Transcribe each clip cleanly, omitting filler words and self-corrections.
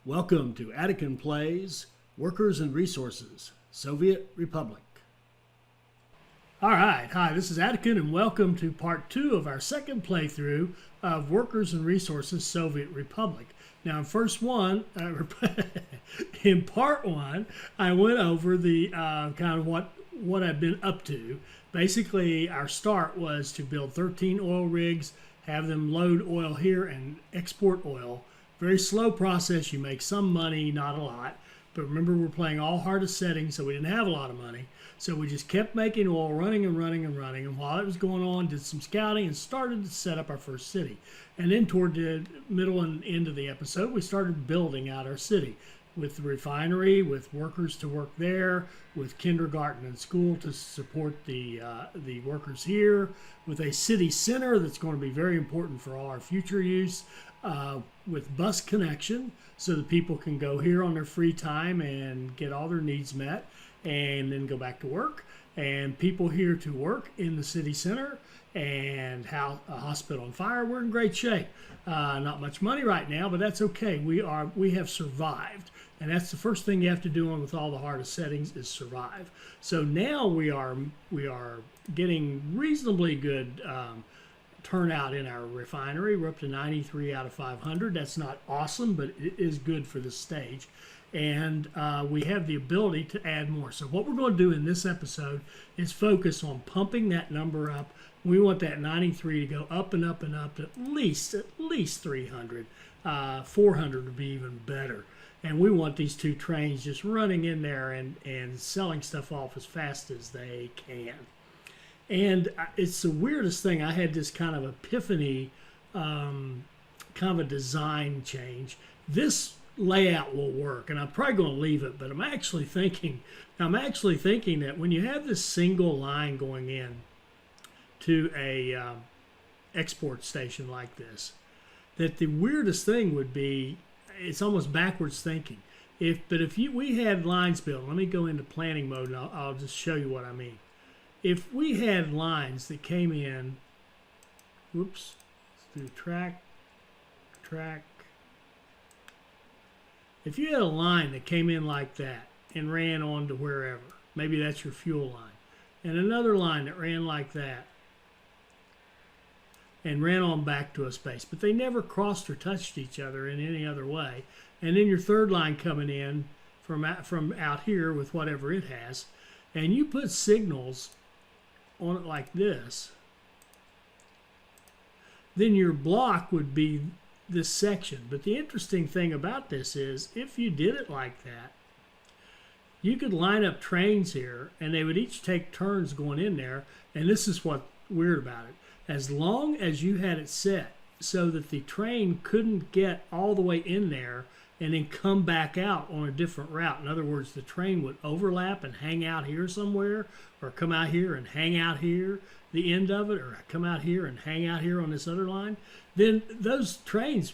Welcome to Attican Plays Workers and Resources, Soviet Republic. Alright, hi, this is Attican and welcome to part 2 of our second playthrough of Workers and Resources, Soviet Republic. Now in in part 1, I went over the kind of what I've been up to. Basically, our start was to build 13 oil rigs, have them load oil here and export oil. Very slow process. You make some money, not a lot. But remember, we're playing all hardest settings, so we didn't have a lot of money. So we just kept making oil, running and running and running. And while it was going on, did some scouting and started to set up our first city. And then toward the middle and end of the episode, we started building out our city with the refinery, with workers to work there, with kindergarten and school to support the workers here, with a city center that's going to be very important for all our future use, with bus connection so that people can go here on their free time and get all their needs met and then go back to work, and people here to work in the city center, and how a hospital and fire. We're in great shape. Not much money right now, but that's okay. We have survived, and that's the first thing you have to do with all the hardest settings is survive. So now we are getting reasonably good turnout in our refinery. We're up to 93 out of 500. That's not awesome, but it is good for this stage. And we have the ability to add more. So what we're going to do in this episode is focus on pumping that number up. We want that 93 to go up and up and up to at least 300. 400 would be even better. And we want these two trains just running in there and selling stuff off as fast as they can. And it's the weirdest thing. I had this kind of epiphany, kind of a design change. This layout will work, and I'm probably going to leave it, but I'm actually thinking that when you have this single line going in to a export station like this, that the weirdest thing would be, it's almost backwards thinking. If we had lines built, let me go into planning mode and I'll just show you what I mean. If we had lines that came in, whoops, through track. If you had a line that came in like that and ran on to wherever, maybe that's your fuel line, and another line that ran like that and ran on back to a space, but they never crossed or touched each other in any other way, and then your third line coming in from out here with whatever it has, and you put signals on it like this, then your block would be this section. But the interesting thing about this is, if you did it like that, you could line up trains here and they would each take turns going in there. And this is what's weird about it. As long as you had it set so that the train couldn't get all the way in there and then come back out on a different route. In other words, the train would overlap and hang out here somewhere, or come out here and hang out here, the end of it, or come out here and hang out here on this other line. Then those trains,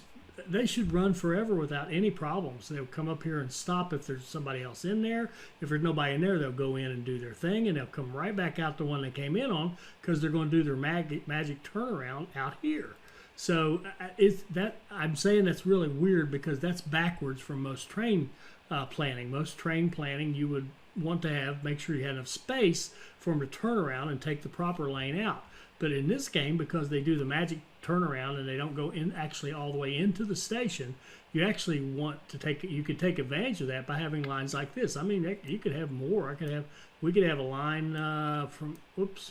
they should run forever without any problems. They'll come up here and stop if there's somebody else in there. If there's nobody in there, they'll go in and do their thing, and they'll come right back out the one they came in on, because they're going to do their magic turnaround out here. So I'm saying that's really weird, because that's backwards from most train planning. Most train planning, you would want to make sure you had enough space for them to turn around and take the proper lane out. But in this game, because they do the magic turnaround and they don't go in actually all the way into the station, you actually want to you could take advantage of that by having lines like this. I mean, you could have more. We could have a line from, whoops,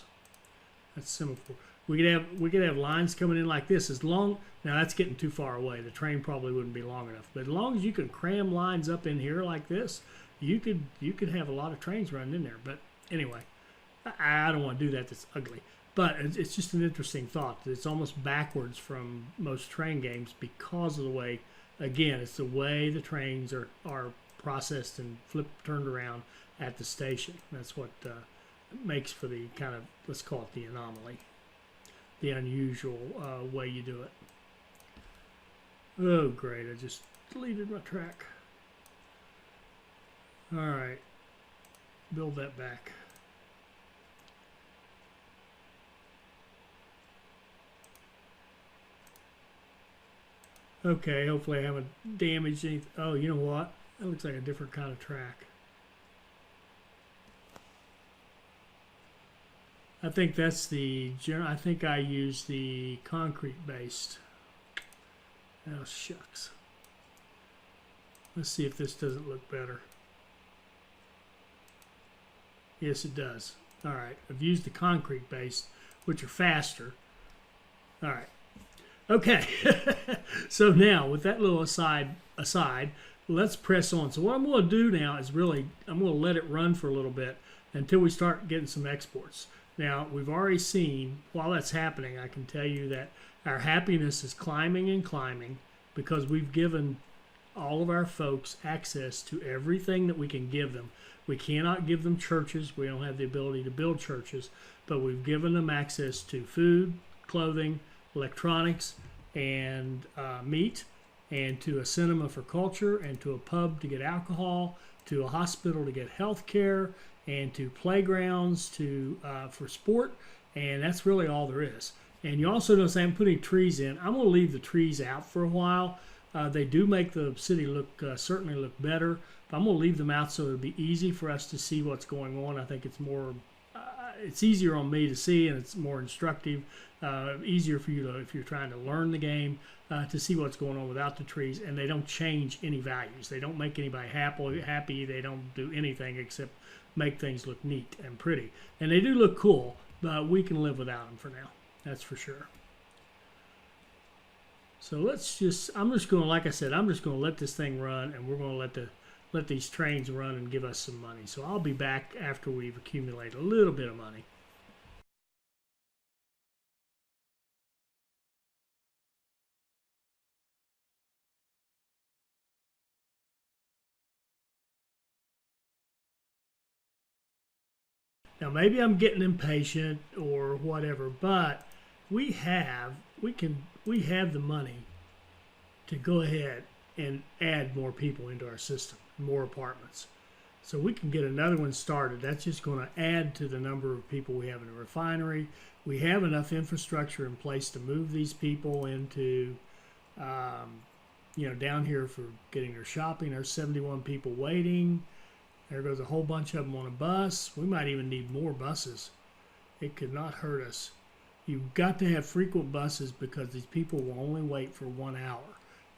that's semaphore. We could have lines coming in like this. Now that's getting too far away. The train probably wouldn't be long enough. But as long as you can cram lines up in here like this, you could have a lot of trains running in there. But anyway, I don't want to do that. That's ugly. But it's just an interesting thought. It's almost backwards from most train games because of the way, again, it's the way the trains are processed and turned around at the station. That's what makes for the kind of, let's call it the anomaly, the unusual way you do it. Oh, great. I just deleted my track. All right. Build that back. Okay, hopefully I haven't damaged anything. Oh, you know what? That looks like a different kind of track. I think that's the, I think I use the concrete based. Oh, shucks. Let's see if this doesn't look better. Yes, it does. All right, I've used the concrete based, which are faster. All right. Okay. So now, with that little aside, let's press on. So what I'm going to do now is really, I'm going to let it run for a little bit until we start getting some exports. Now, we've already seen, while that's happening, I can tell you that our happiness is climbing and climbing because we've given all of our folks access to everything that we can give them. We cannot give them churches. We don't have the ability to build churches, but we've given them access to food, clothing, electronics, and meat, and to a cinema for culture, and to a pub to get alcohol, to a hospital to get health care, and to playgrounds to for sport, and that's really all there is. And you also notice I'm putting trees in. I'm going to leave the trees out for a while. They do make the city look certainly look better, but I'm going to leave them out so it'll be easy for us to see what's going on. I think it's more, it's easier on me to see, and it's more instructive, easier for you to, if you're trying to learn the game, to see what's going on without the trees, and they don't change any values. They don't make anybody happy. They don't do anything except make things look neat and pretty. And they do look cool, but we can live without them for now. That's for sure. So let's just, I'm just going to, like I said, I'm just going to let this thing run, and we're going to let these trains run and give us some money. So I'll be back after we've accumulated a little bit of money. Now maybe I'm getting impatient or whatever, but we have we have the money to go ahead and add more people into our system, more apartments. So we can get another one started. That's just going to add to the number of people we have in the refinery. We have enough infrastructure in place to move these people into, down here for getting their shopping. There's 71 people waiting. There goes a whole bunch of them on a bus. We might even need more buses. It could not hurt us. You've got to have frequent buses because these people will only wait for 1 hour.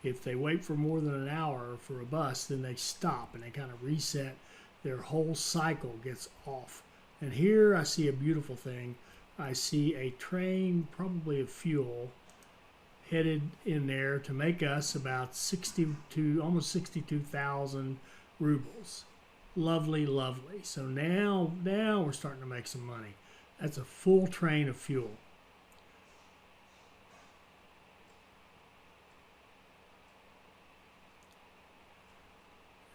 If they wait for more than an hour for a bus, then they stop and they kind of reset. Their whole cycle gets off. And here I see a beautiful thing. I see a train, probably of fuel, headed in there to make us about almost 62,000 rubles. Lovely, lovely. So now we're starting to make some money. That's a full train of fuel.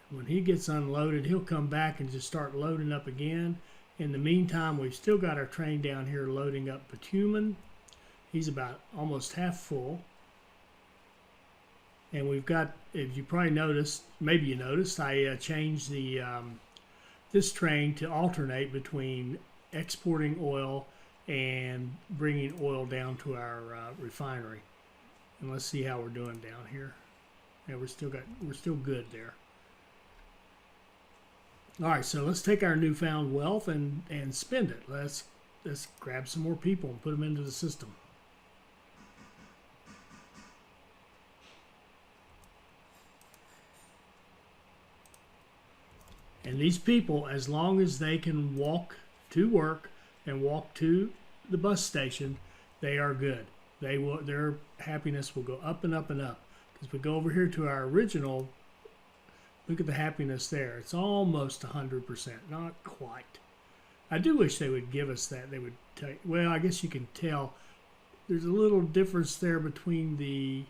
When he gets unloaded, he'll come back and just start loading up again. In the meantime, we've still got our train down here loading up bitumen. He's about almost half full. And we've got, if you probably noticed, maybe you noticed, I changed the this train to alternate between exporting oil and bringing oil down to our refinery. And let's see how we're doing down here. Yeah, we're still good there. All right, so let's take our newfound wealth and spend it. Let's grab some more people and put them into the system. And these people, as long as they can walk to work and walk to the bus station, they are good. Their happiness will go up and up and up. Because we go over here to our original, look at the happiness there. It's almost 100%, not quite. I do wish they would give us that. They would tell you, well, I guess you can tell there's a little difference there between the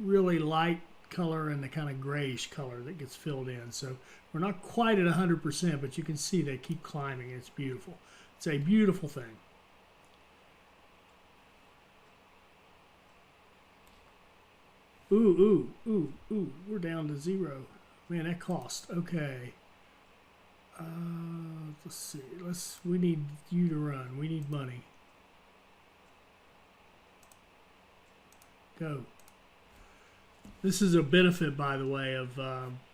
really light color and the kind of grayish color that gets filled in. So we're not quite at 100%, but you can see they keep climbing. It's beautiful. It's a beautiful thing. Ooh, we're down to 0. Man, that cost. Okay. Let's see. We need you to run. We need money. Go. This is a benefit, by the way, of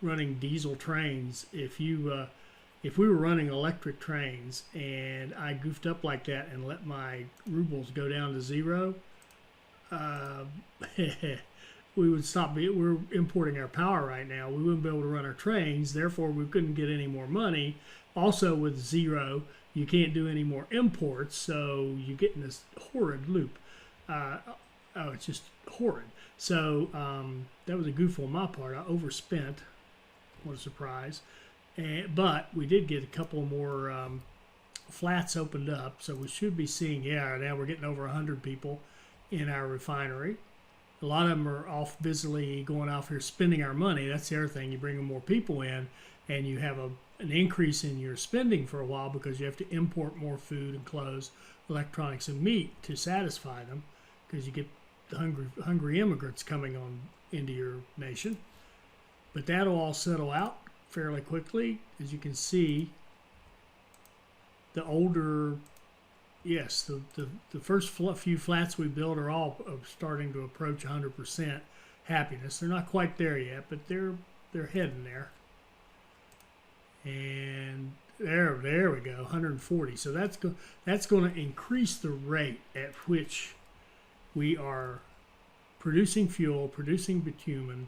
running diesel trains. If we were running electric trains and I goofed up like that and let my rubles go down to zero, we would stop. We're importing our power right now. We wouldn't be able to run our trains. Therefore, we couldn't get any more money. Also, with zero, you can't do any more imports. So you get in this horrid loop. It's just horrid. So that was a goof on my part. I overspent. What a surprise. But we did get a couple more flats opened up. So we should be seeing, now we're getting over 100 people in our refinery. A lot of them are off busily going off here spending our money. That's the other thing. You bring more people in and you have an increase in your spending for a while because you have to import more food and clothes, electronics, and meat to satisfy them because you get the hungry immigrants coming on into your nation. But that'll all settle out fairly quickly. As you can see, the older, yes, the first few flats we built are all starting to approach 100% happiness. They're not quite there yet, but they're heading there. And there we go, 140. So that's going to increase the rate at which we are producing fuel, producing bitumen,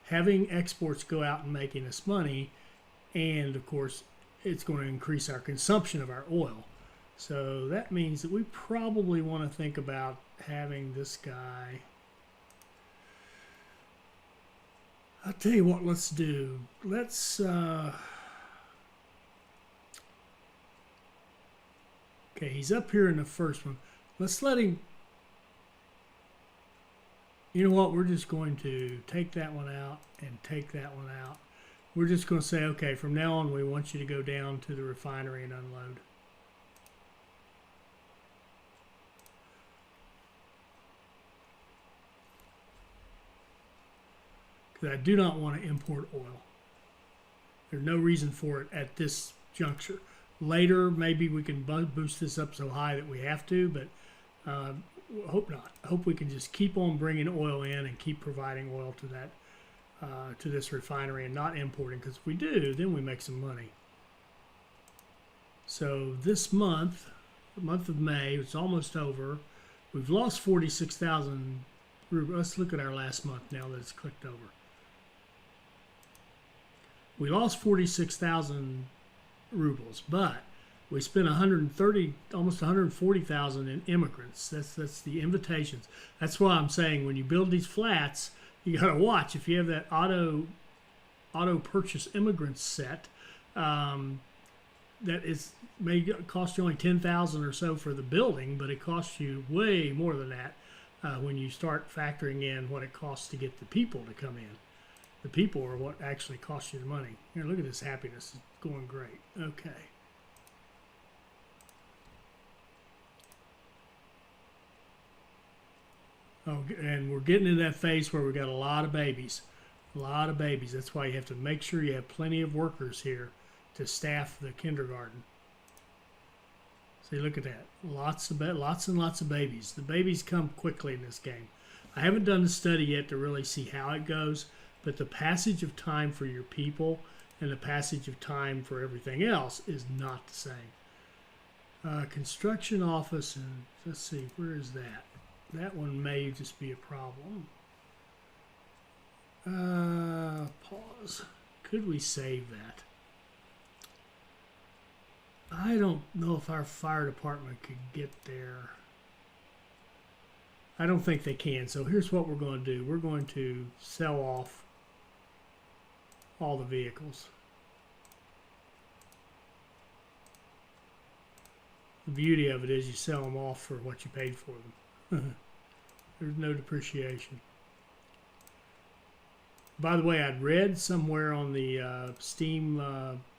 having exports go out and making us money, and of course it's going to increase our consumption of our oil. So that means that we probably want to think about having this guy. I'll tell you what, let's do. Let's okay, he's up here in the first one. Let's let him. You know what? We're just going to take that one out and take that one out. We're just going to say, okay, from now on, we want you to go down to the refinery and unload. Because I do not want to import oil. There's no reason for it at this juncture. Later, maybe we can boost this up so high that we have to, but hope not. I hope we can just keep on bringing oil in and keep providing oil to that to this refinery and not importing, because if we do, then we make some money. So this month, the month of May, it's almost over. We've lost 46,000 rubles. Let's look at our last month now that it's clicked over. We lost 46,000 rubles, but we spent 130, almost 140,000 in immigrants. That's the invitations. That's why I'm saying when you build these flats, you got to watch. If you have that auto purchase immigrants set, that is may cost you only 10,000 or so for the building, but it costs you way more than that when you start factoring in what it costs to get the people to come in. The people are what actually costs you the money. Here, look at this happiness. It's going great. Okay. Oh, and we're getting into that phase where we've got a lot of babies. A lot of babies. That's why you have to make sure you have plenty of workers here to staff the kindergarten. See, look at that. Lots and lots of babies. The babies come quickly in this game. I haven't done the study yet to really see how it goes, but the passage of time for your people and the passage of time for everything else is not the same. Construction office, and let's see, where is that? That one may just be a problem. Pause. Could we save that? I don't know if our fire department could get there. I don't think they can. So here's what we're going to do. We're going to sell off all the vehicles. The beauty of it is you sell them off for what you paid for them. There's no depreciation. By the way, I'd read somewhere on the Steam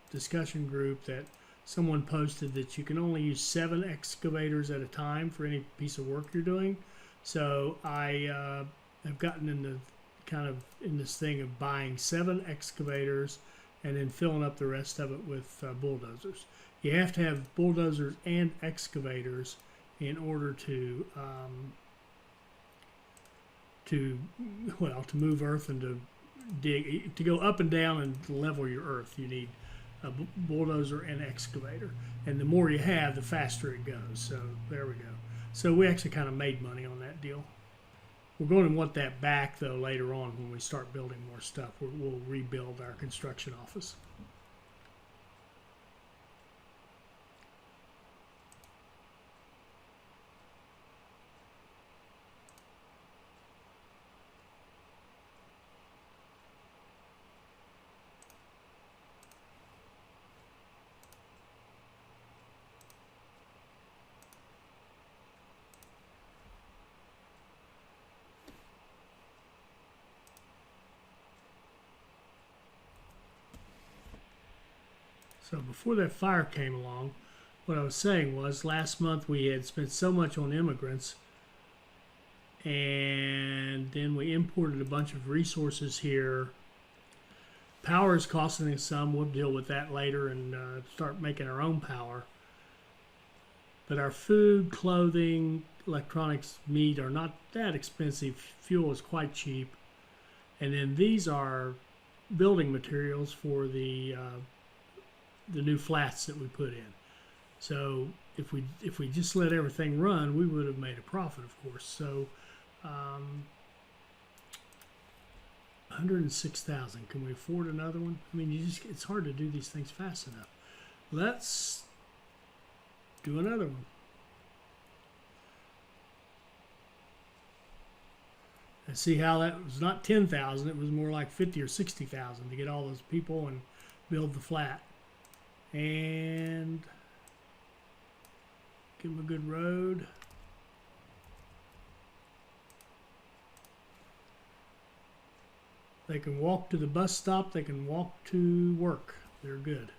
discussion group that someone posted that you can only use 7 excavators at a time for any piece of work you're doing. So I have gotten into kind of in this thing of buying 7 excavators and then filling up the rest of it with bulldozers. You have to have bulldozers and excavators in order to to, well, to move earth and to dig, to go up and down and level your earth, you need a bulldozer and excavator. And the more you have, the faster it goes. So there we go. So we actually kind of made money on that deal. We're going to want that back, though, later on when we start building more stuff. We'll rebuild our construction office. So before that fire came along, what I was saying was last month we had spent so much on immigrants, and then we imported a bunch of resources here. Power is costing us some. We'll deal with that later and start making our own power. But our food, clothing, electronics, meat are not that expensive. Fuel is quite cheap. And then these are building materials for the new flats that we put in. So if we just let everything run, we would have made a profit, of course. So 106,000. Can we afford another one? I mean, it's hard to do these things fast enough. Let's do another one. And see how that was not 10,000. It was more like 50 or 60,000 to get all those people and build the flat. And give them a good road. They can walk to the bus stop. They can walk to work. They're good.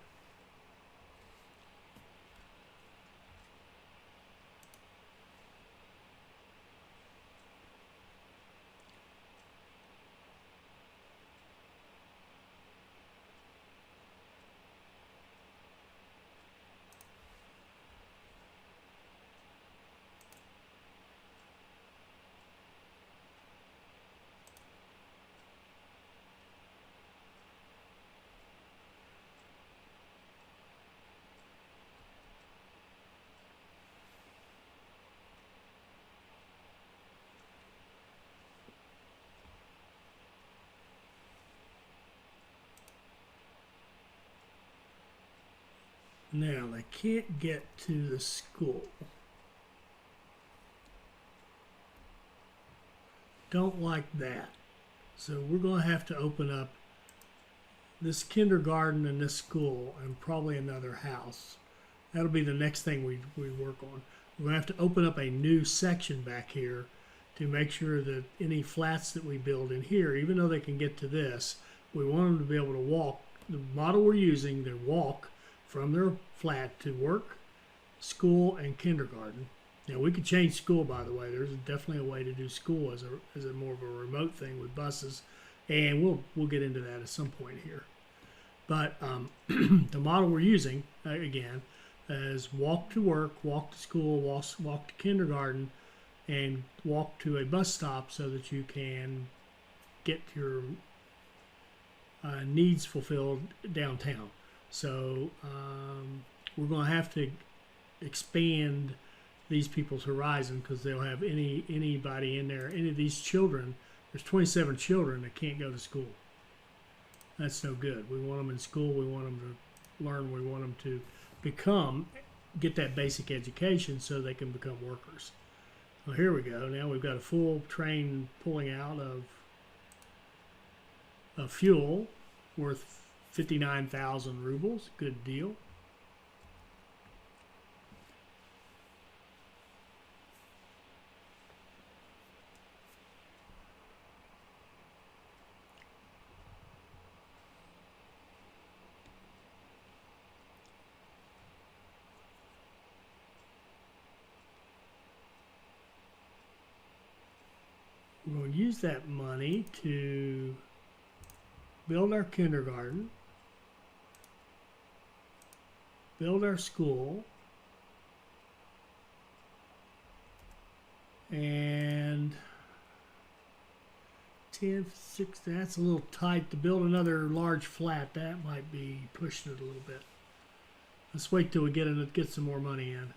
Now, they can't get to the school. Don't like that. So we're going to have to open up this kindergarten and this school and probably another house. That'll be the next thing we work on. We're going to have to open up a new section back here to make sure that any flats that we build in here, even though they can get to this, we want them to be able to walk. The model we're using, they walk from their flat to work, school, and kindergarten. Now we could change school, by the way. There's definitely a way to do school as a more of a remote thing with buses, and we'll get into that at some point here. But the model we're using again is walk to work, walk to school, walk to kindergarten, and walk to a bus stop so that you can get your needs fulfilled downtown. So we're going to have to expand these people's horizon because they'll have anybody in there. Any of these children, there's 27 children that can't go to school. That's no good. We want them in school. We want them to learn. We want them to get that basic education so they can become workers. Well, here we go. Now we've got a full train pulling out of fuel worth 59,000 rubles. Good deal. We're going to use that money to build our kindergarten, build our school, and 10, 6, that's a little tight. To build another large flat, that might be pushing it a little bit. Let's wait till we get some more money in.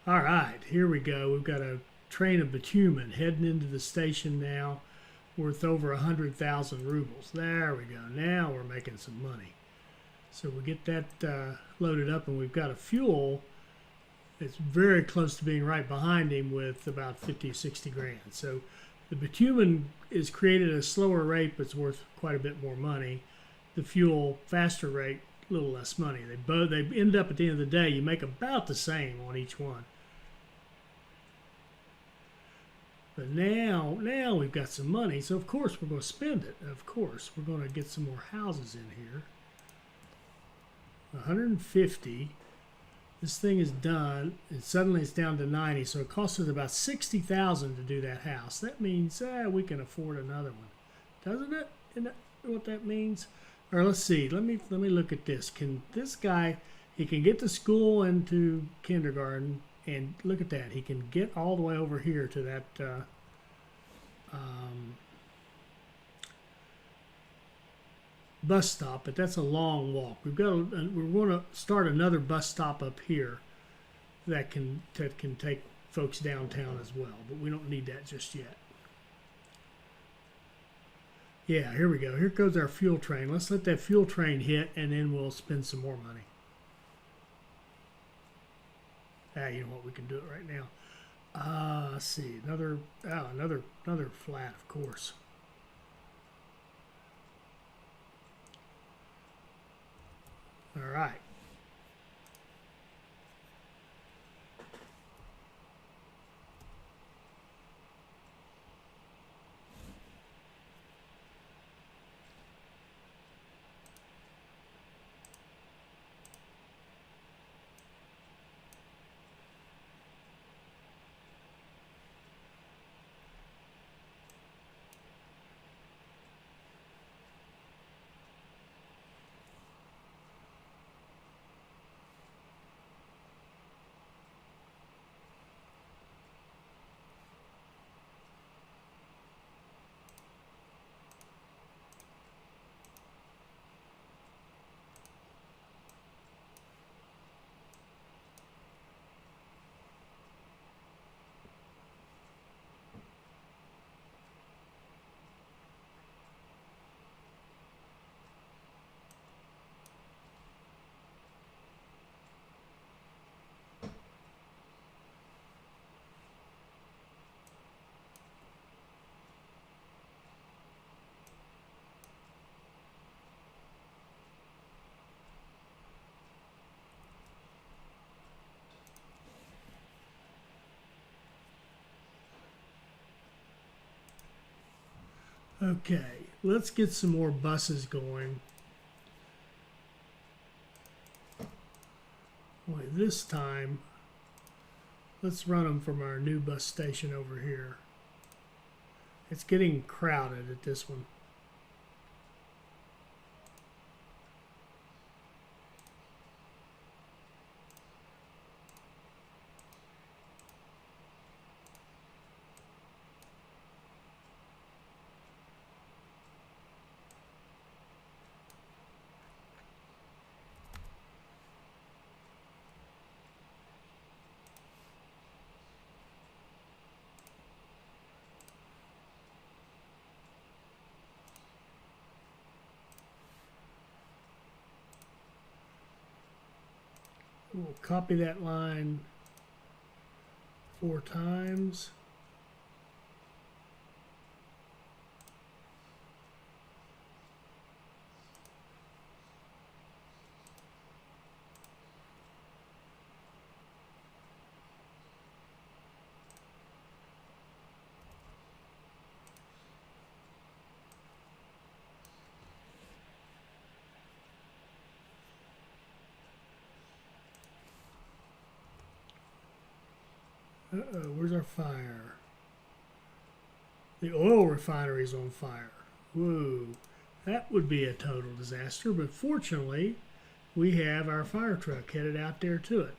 All right, here we go. We've got a train of bitumen heading into the station now, worth over 100,000 rubles. There we go. Now we're making some money. So we get that loaded up, and we've got a fuel that's very close to being right behind him with about 50 or 60 grand. So the bitumen is created at a slower rate, but it's worth quite a bit more money. The fuel, faster rate, a little less money. They end up at the end of the day, you make about the same on each one. But now we've got some money, so of course we're going to spend it. Of course, we're going to get some more houses in here. 150. This thing is done, and suddenly it's down to 90, so it costs us about 60,000 to do that house. That means we can afford another one, doesn't it? Isn't that what that means? Or let's see. Let me look at this. Can this guy? He can get to school and to kindergarten. And look at that. He can get all the way over here to that bus stop, but that's a long walk. We're going to start another bus stop up here that can take folks downtown as well, but we don't need that just yet. Yeah, here we go. Here goes our fuel train. Let's let that fuel train hit, and then we'll spend some more money. You know what? We can do it right now. Let's see. Another flat, of course. All right. Okay, let's get some more buses going. Boy, this time, let's run them from our new bus station over here. It's getting crowded at this one. We'll copy that line 4 times. Uh-oh, where's our fire? The oil refinery is on fire. Whoa, that would be a total disaster, but fortunately, we have our fire truck headed out there to it.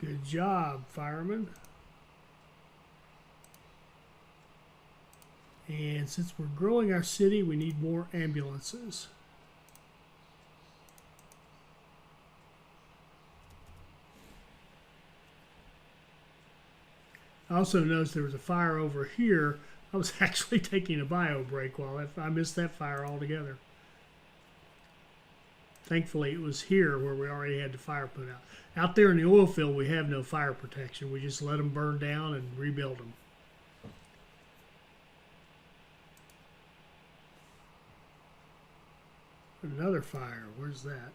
Good job, firemen. And since we're growing our city, we need more ambulances. I also noticed there was a fire over here. I was actually taking a bio break while I missed that fire altogether. Thankfully, it was here where we already had the fire put out. Out there in the oil field, we have no fire protection. We just let them burn down and rebuild them. Another fire. Where's that?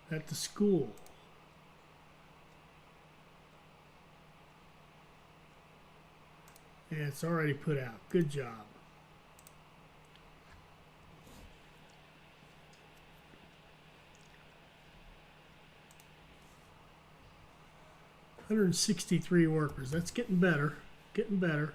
At the school. And it's already put out. Good job. $163 workers. That's getting better. Getting better.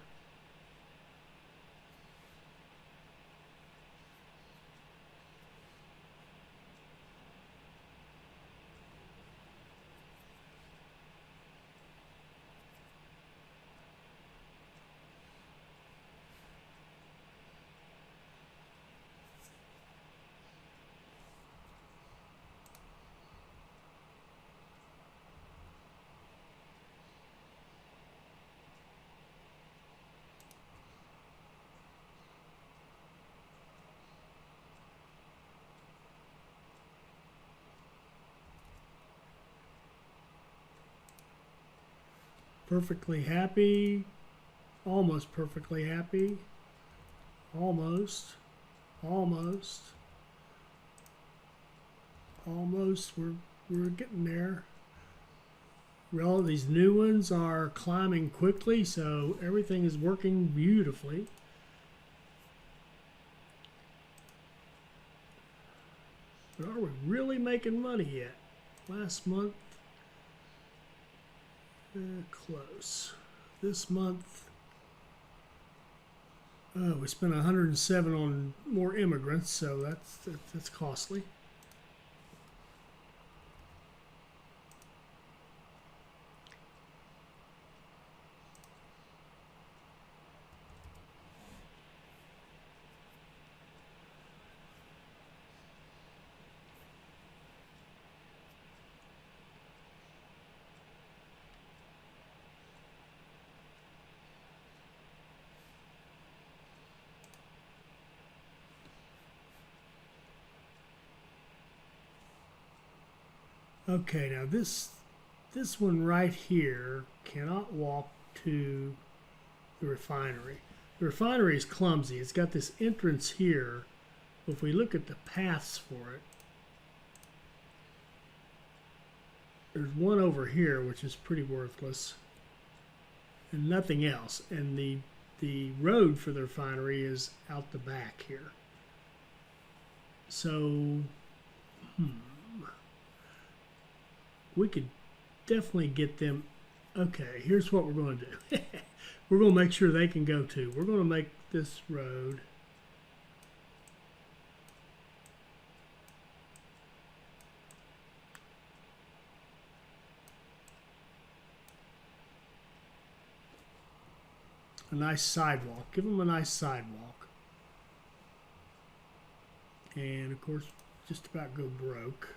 Perfectly happy. Almost perfectly happy. Almost. Almost. Almost. We're getting there. Well, these new ones are climbing quickly, so everything is working beautifully. But are we really making money yet? Last month, close. This month, we spent 107 on more immigrants, so that's costly. Okay, now this one right here cannot walk to the refinery. The refinery is clumsy. It's got this entrance here. If we look at the paths for it, there's one over here which is pretty worthless and nothing else. And the road for the refinery is out the back here. So we could definitely get them. Okay, here's what we're going to do. We're going to make sure they can go too. We're going to make this road a nice sidewalk. Give them a nice sidewalk. And of course, just about go broke.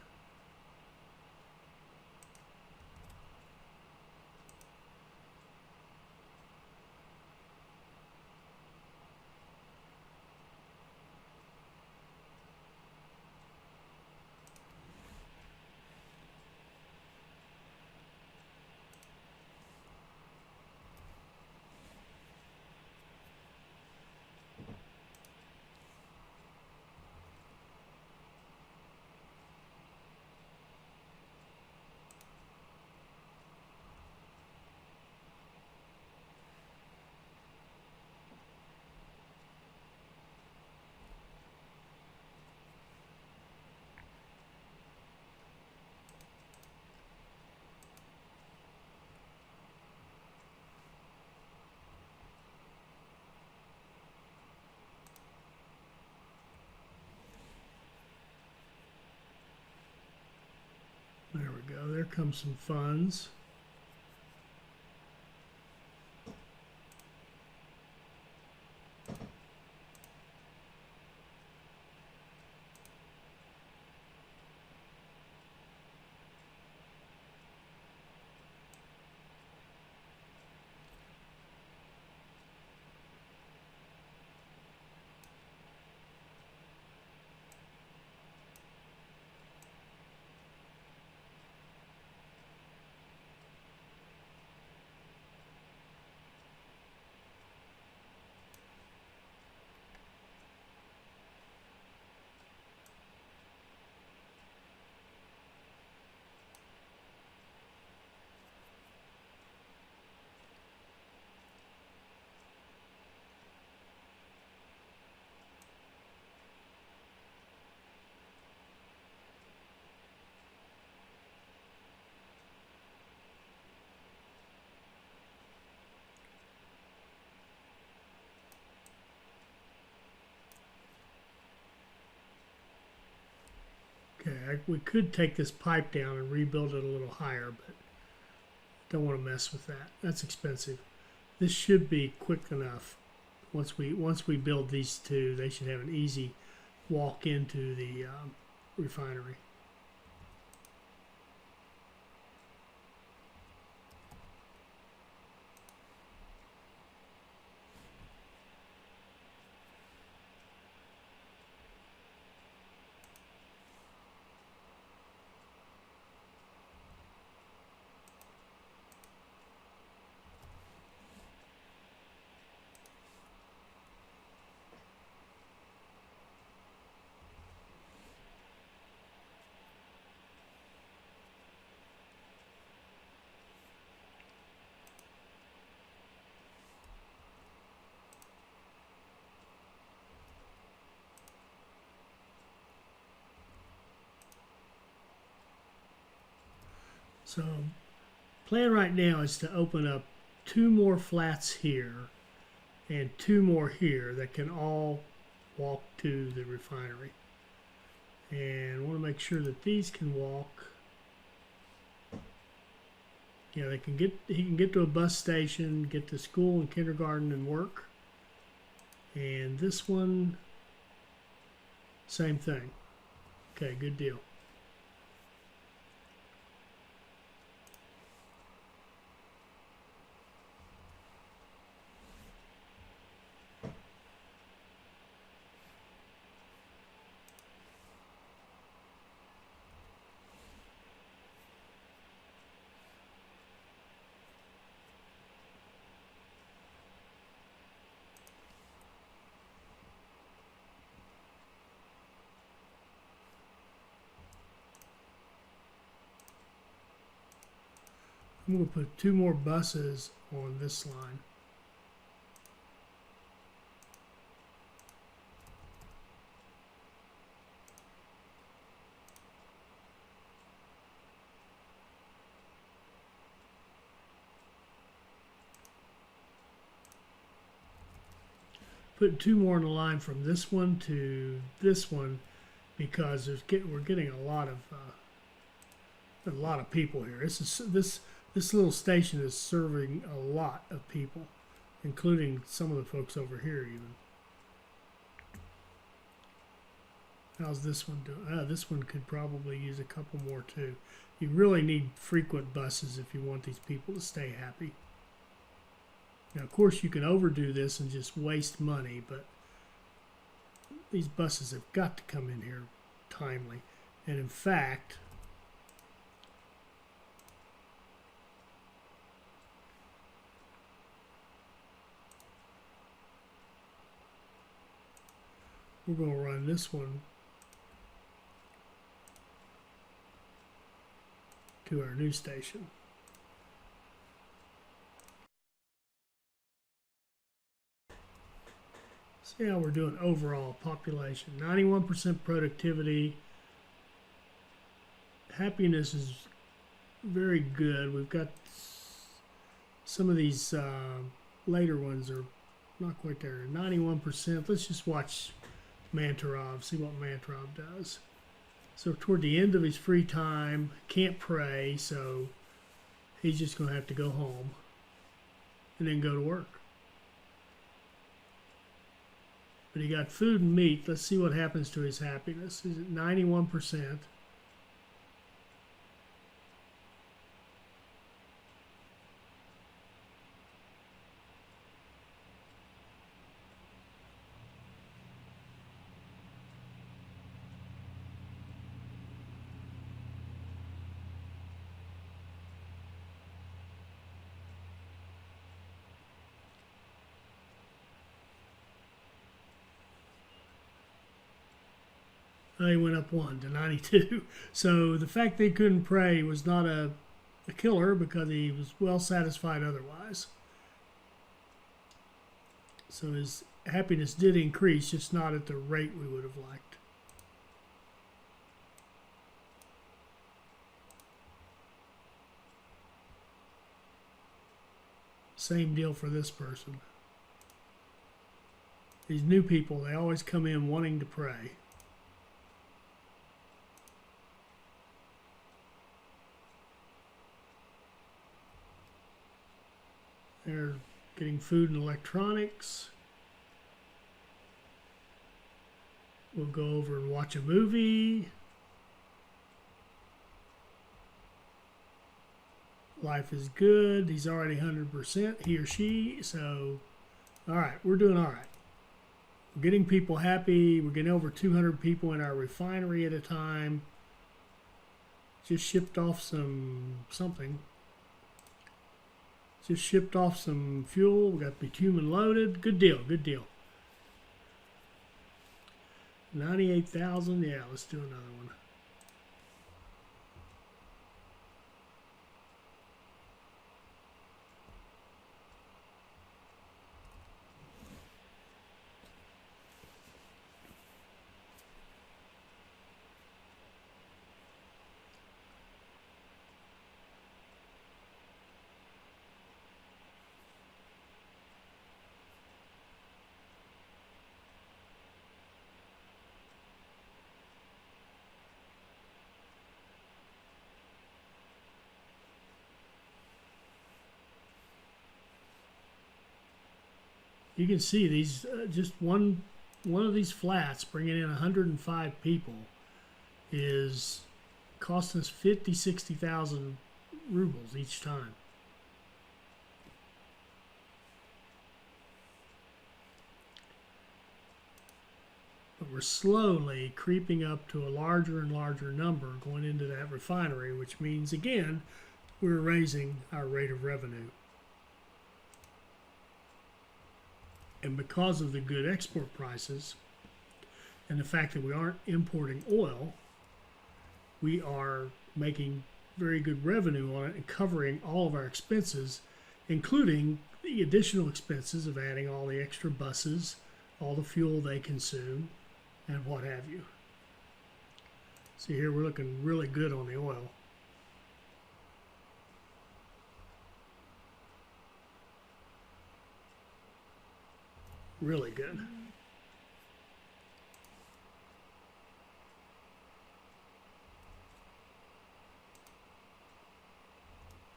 There we go. There comes some funds. Okay, we could take this pipe down and rebuild it a little higher, but don't want to mess with that. That's expensive. This should be quick enough. Once we build these two, they should have an easy walk into the refinery. So plan right now is to open up 2 more flats here and 2 more here that can all walk to the refinery. And I want to make sure that these can walk. Yeah, he can get to a bus station, get to school and kindergarten and work. And this one, same thing. Okay, good deal. I'm going to put 2 more buses on this line. Put 2 more on the line from this one to this one because we're getting a lot of people here. This little station is serving a lot of people, including some of the folks over here even. How's this one doing? This one could probably use a couple more too. You really need frequent buses if you want these people to stay happy. Now, of course, you can overdo this and just waste money, but these buses have got to come in here timely. And in fact, we're going to run this one to our new station. See how we're doing overall population. 91% productivity. Happiness is very good. We've got some of these later ones are not quite there. 91%. Let's just watch Mantarov, see what Mantarov does. So toward the end of his free time, can't pray, so he's just going to have to go home and then go to work. But he got food and meat. Let's see what happens to his happiness. He's at 91%. He went up 1 to 92. So the fact they couldn't pray was not a killer because he was well satisfied otherwise. So his happiness did increase, just not at the rate we would have liked. Same deal for this person. These new people, they always come in wanting to pray. They're getting food and electronics. We'll go over and watch a movie. Life is good. He's already 100%, he or she. So, all right, we're doing all right. We're getting people happy. We're getting over 200 people in our refinery at a time. Just shipped off something. Just shipped off some fuel. We got bitumen loaded. Good deal, good deal. 98,000. Yeah, let's do another one. You can see these just one of these flats bringing in 105 people is costing us 60,000 rubles each time. But we're slowly creeping up to a larger and larger number going into that refinery, which means, again, we're raising our rate of revenue. And because of the good export prices and the fact that we aren't importing oil, we are making very good revenue on it and covering all of our expenses, including the additional expenses of adding all the extra buses, all the fuel they consume, and what have you. See here, we're looking really good on the oil. Really good.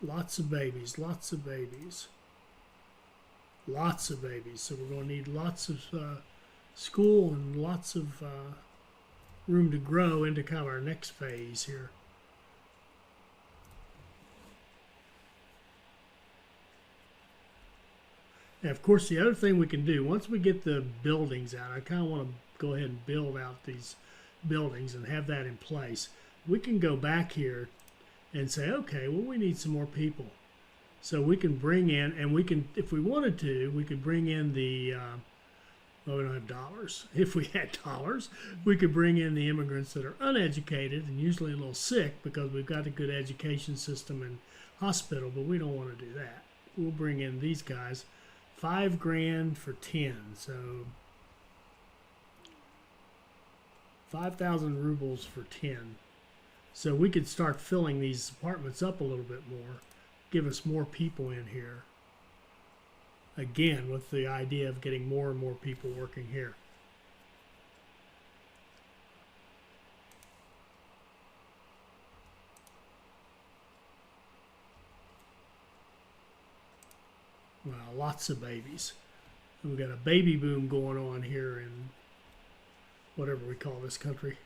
Lots of babies, lots of babies. Lots of babies. So we're going to need lots of school and lots of room to grow into kind of our next phase here. And of course, the other thing we can do, once we get the buildings out, I kind of want to go ahead and build out these buildings and have that in place. We can go back here and say, okay, well, we need some more people. So we can bring in, and we can, if we wanted to, we could bring in the, well, we don't have dollars. If we had dollars, we could bring in the immigrants that are uneducated and usually a little sick because we've got a good education system and hospital, but we don't want to do that. We'll bring in these guys. $5,000 for 10, so 5,000 rubles for 10. So we could start filling these apartments up a little bit more, give us more people in here. Again, with the idea of getting more and more people working here. Wow, lots of babies. And we've got a baby boom going on here in whatever we call this country.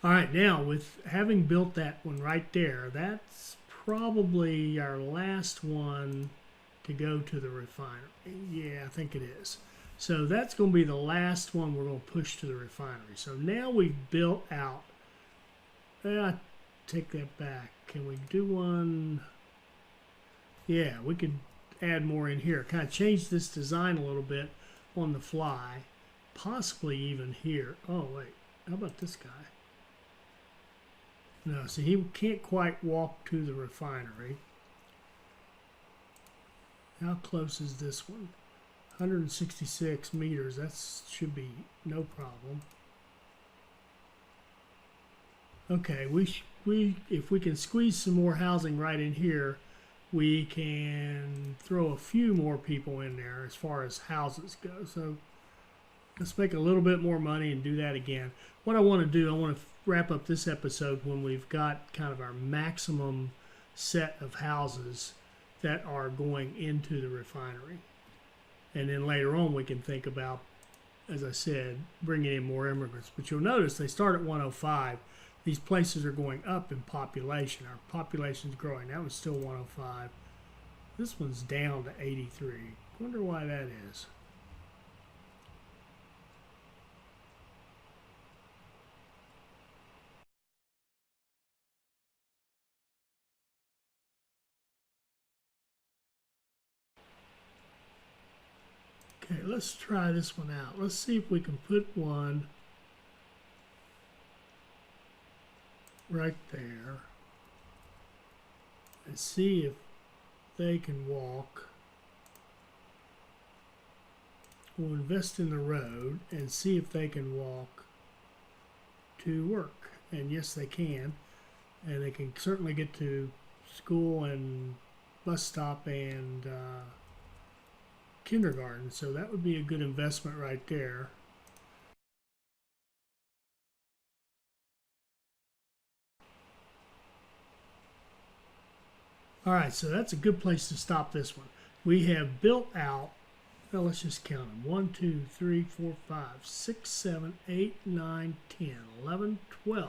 All right, now with having built that one right there, that's probably our last one to go to the refinery. Yeah, I think it is. So that's going to be the last one we're going to push to the refinery. So now we've built out. Take that back. Can we do one? Yeah, we could add more in here. Kind of change this design a little bit on the fly. Possibly even here. Oh, wait. How about this guy? No, so he can't quite walk to the refinery. How close is this one? 166 meters. That should be no problem. Okay, if we can squeeze some more housing right in here, we can throw a few more people in there as far as houses go. So let's make a little bit more money and do that again. What I want to do, I want to wrap up this episode when we've got kind of our maximum set of houses that are going into the refinery. And then later on we can think about, as I said, bringing in more immigrants. But you'll notice they start at 105. These places are going up in population. Our population's growing. That was still 105. This one's down to 83. Wonder why that is. Okay, let's try this one out. Let's see if we can put one right there and see if they can walk. We'll invest in the road and see if they can walk to work. And yes, they can. And they can certainly get to school and bus stop and kindergarten. So that would be a good investment right there. All right, so that's a good place to stop this one. We have built out, well, let's just count them. 1, 2, 3, 4, 5, 6, 7, 8, 9, 10, 11, 12,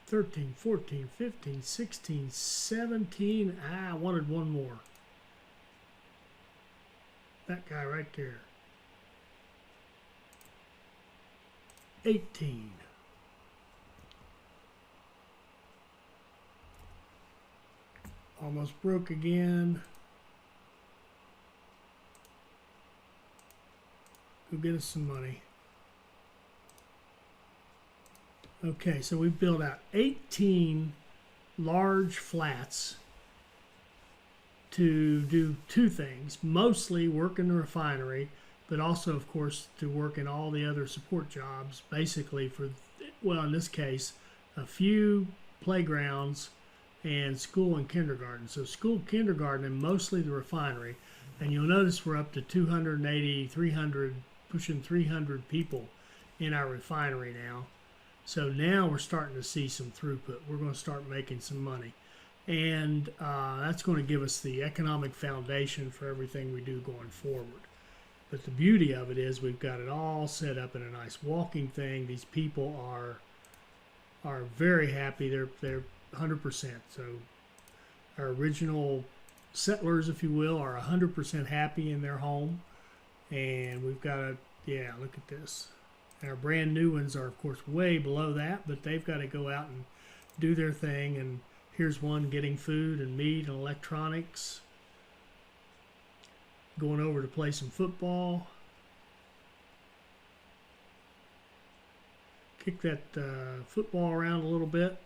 13, 14, 15, 16, 17. I wanted one more. That guy right there. 18. Almost broke again. Go get us some money. Okay, so we built out 18 large flats to do two things. Mostly work in the refinery, but also, of course, to work in all the other support jobs, basically for, well, in this case, a few playgrounds and school and kindergarten. So school, kindergarten, and mostly the refinery. And you'll notice we're up to 280, 300, pushing 300 people in our refinery now. So now we're starting to see some throughput. We're going to start making some money. And that's going to give us the economic foundation for everything we do going forward. But the beauty of it is we've got it all set up in a nice walking thing. These people are very happy. They're 100%. So our original settlers, if you will, are 100% happy in their home. And we've got a, yeah, look at this. Our brand new ones are, of course, way below that, but they've got to go out and do their thing. And here's one getting food and meat and electronics. Going over to play some football. Kick that football around a little bit.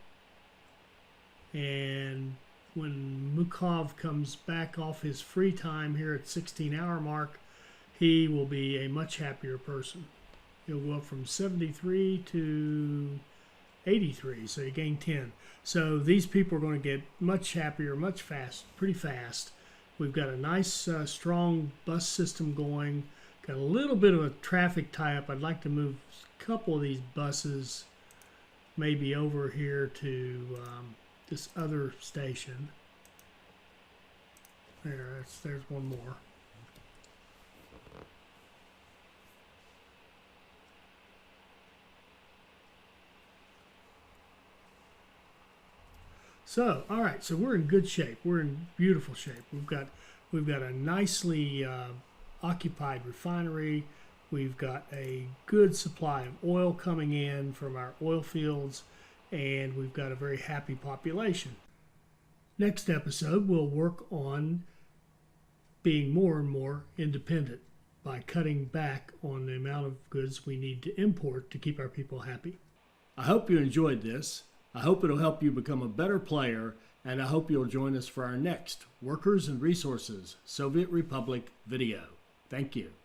And when Mukov comes back off his free time here at 16-hour mark, he will be a much happier person. He'll go up from 73 to 83, so you gain 10. So these people are going to get much happier, pretty fast. We've got a nice, strong bus system going. Got a little bit of a traffic tie-up. I'd like to move a couple of these buses maybe over here to this other station. There's one more. So, all right, so we're in good shape. We're in beautiful shape. We've got a nicely occupied refinery. We've got a good supply of oil coming in from our oil fields, and we've got a very happy population. Next episode, we'll work on being more and more independent by cutting back on the amount of goods we need to import to keep our people happy. I hope you enjoyed this. I hope it'll help you become a better player, and I hope you'll join us for our next Workers and Resources Soviet Republic video. Thank you.